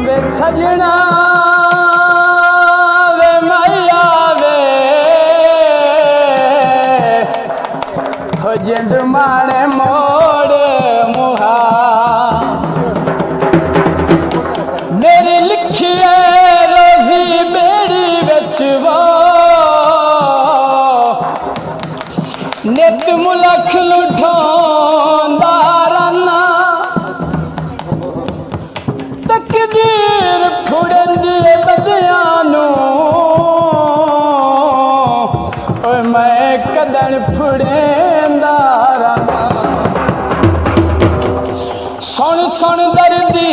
वे सजना वे मैया वे हो जिंद माणे मोड़ मुहा मेरी लिखी है रोजी बेड़ी बिच वो नित मुलख लुठांदा रना तकदीर फुड़ंदी बदियां नूं ओए मैं कदन फुड़ेंदा रना सुन सुन दर्दी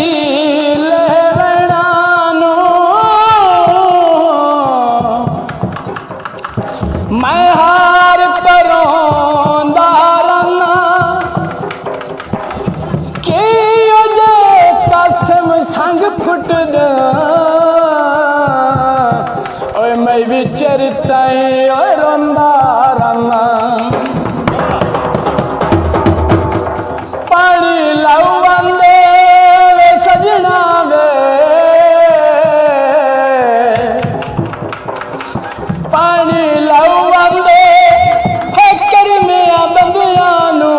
लहरना नूं मैं हार परोंदा रना कि अजे कसम संग फुट दे ओए मैं विचर ताई ओए रोंदा रना पानी लाउंदे वे सजना वे पानी लाउंदे है करमिया बंदियां नूं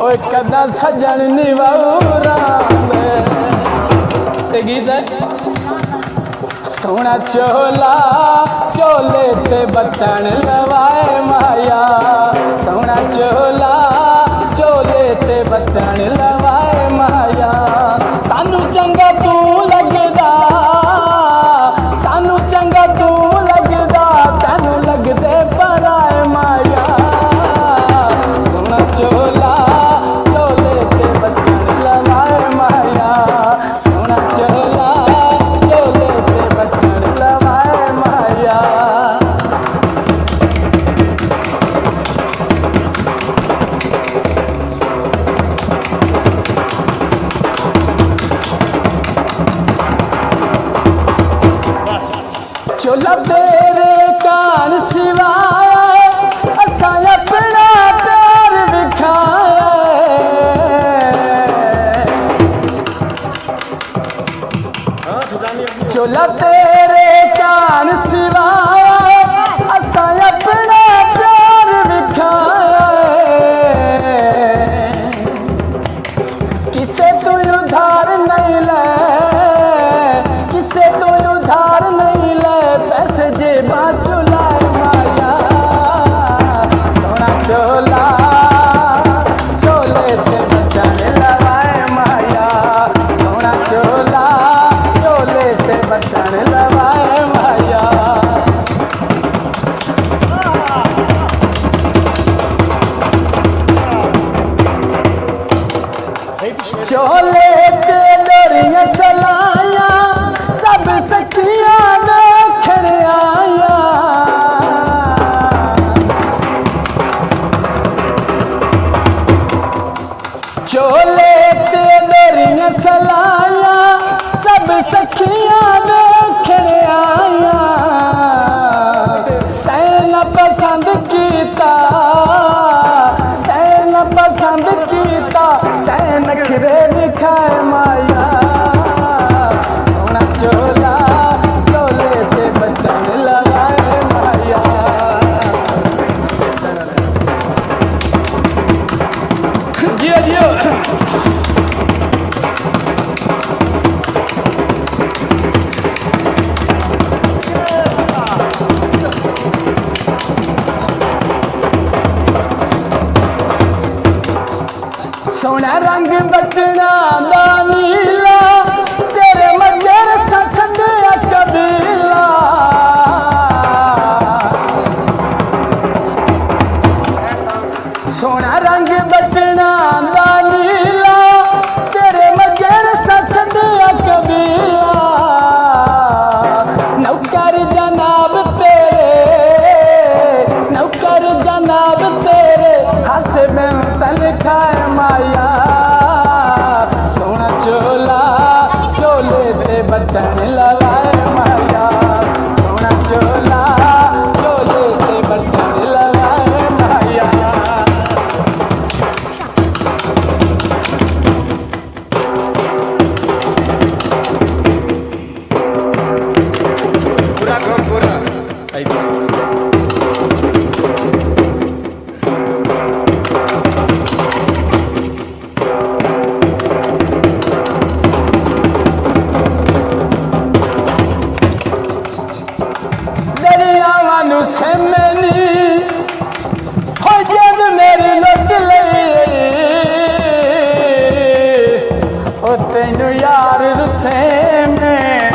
ओए कदा सजन निवारांदे ते गीत है सोना चोला चोले ते बटन लवाए माया सोना चोला चोले ते बटन लवाए माया सानू चंगा तू लगदा सानू चंगा तू लगदा तैनू लगदे पराए माया सोना चोला चोले ते बटन लवाए माया सोना चोला चोले ते बटन लवाए माया चोला तेरे कान सिवाए असा अपना प्यार दिखाए चोला तेरे कान सिवाए असा अपना प्यार दिखाए किसे तू उधार नहीं ले किसे तू उधार नहीं ले पैसे जेबा चुलाए माया सोना चोला चोले ते बटन लवाए माया सोना चोला चोले ते बटन लवाए माया चोले ते डोरियां सलाया सब सखियां देखण आया चोले ते डोरियां सलाया सब सखियां देखण आया तैन पसंद कीता तैन पसंद कीता तैन नखरे दिखाए माया सोना चोला चोले ते बटन लगाए माया जियो जियो सोना रंग बटना दा नीला तेरे मगर सचंदिया कबीला सोना रंग बटना दा नीला तेरे मगर सचंदिया कबीला नौकर जनाब तेरे हंस में तन खाए माया सोना चोला चोले ते बटन लवाए माया सोना चोला चोले ते बटन लवाए माया ओ तेनू यार रुसे में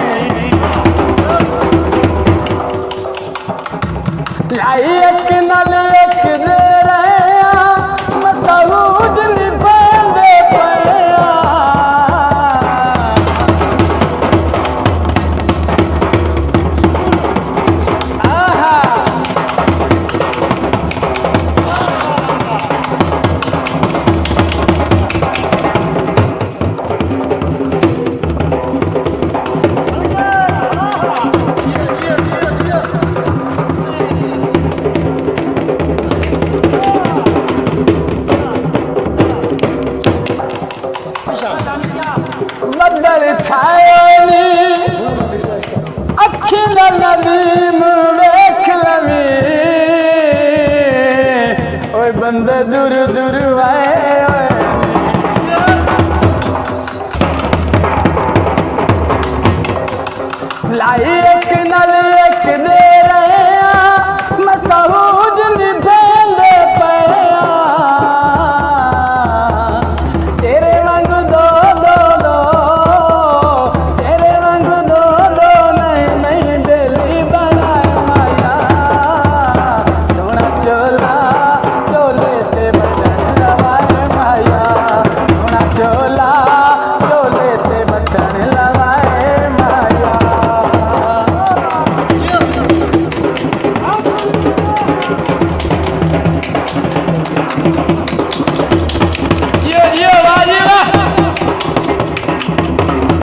लाई एक नल एक दे रहे मसूद निभांदे पया बदल छायोनी अखी नदीम वेख लवी ओए बंदे दूर दूर आए लाई एक नल